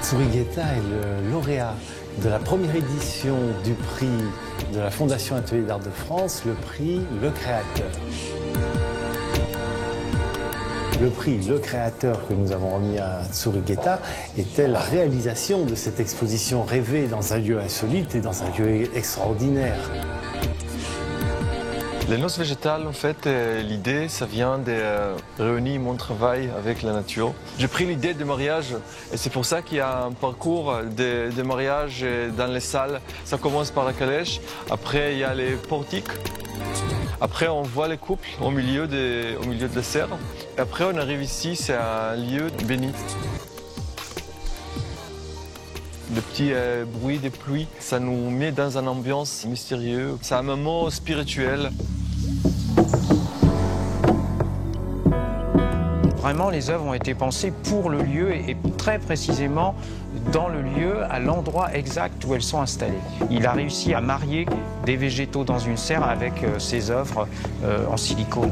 Tsurigeta est le lauréat de la première édition du prix de la Fondation Atelier d'Art de France, le prix Le Créateur. Le prix Le Créateur que nous avons remis à Tsurigeta était la réalisation de cette exposition rêvée dans un lieu insolite et dans un lieu extraordinaire. Les noces végétales, en fait, l'idée, ça vient de réunir mon travail avec la nature. J'ai pris l'idée de mariage et c'est pour ça qu'il y a un parcours de mariage dans les salles. Ça commence par la calèche, après il y a les portiques. Après, on voit les couples au milieu de la serre. Et après, on arrive ici, c'est un lieu béni. Le petit bruit des pluies, ça nous met dans une ambiance mystérieuse. C'est un moment spirituel. Vraiment, les œuvres ont été pensées pour le lieu et très précisément dans le lieu, à l'endroit exact où elles sont installées. Il a réussi à marier des végétaux dans une serre avec ses œuvres en silicone.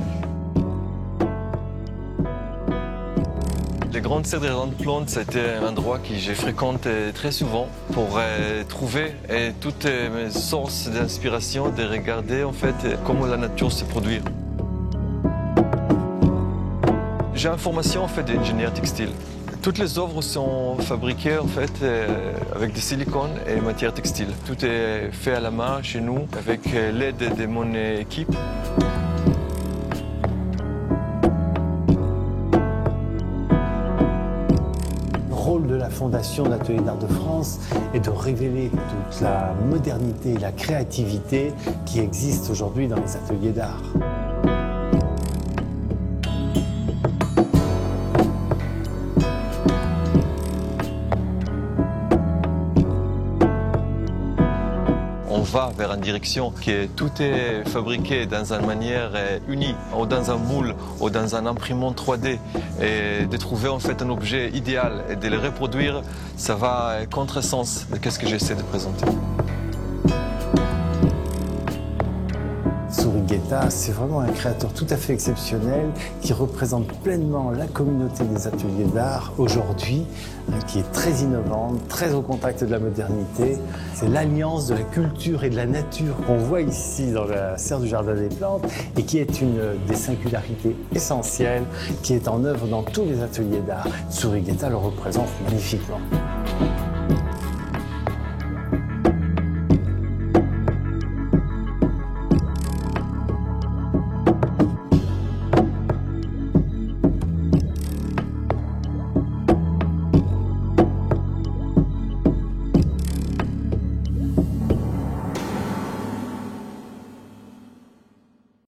Les grandes serres des grandes plantes, c'était un endroit que j'ai fréquenté très souvent pour trouver toutes mes sources d'inspiration, de regarder en fait comment la nature se produit. J'ai une formation en fait d'ingénieur textile. Toutes les œuvres sont fabriquées en fait avec du silicone et matière textile. Tout est fait à la main chez nous avec l'aide de mon équipe. Le rôle de la Fondation d'Atelier d'Art de France est de révéler toute la modernité et la créativité qui existent aujourd'hui dans les ateliers d'art. On va vers une direction qui tout est fabriqué dans une manière unie, ou dans un moule, ou dans un imprimante 3D. Et de trouver en fait un objet idéal et de le reproduire, ça va contresens de ce que j'essaie de présenter. Tsurigeta, c'est vraiment un créateur tout à fait exceptionnel qui représente pleinement la communauté des ateliers d'art aujourd'hui, qui est très innovante, très au contact de la modernité. C'est l'alliance de la culture et de la nature qu'on voit ici dans la serre du Jardin des Plantes et qui est une des singularités essentielles qui est en œuvre dans tous les ateliers d'art. Tsurigeta le représente magnifiquement.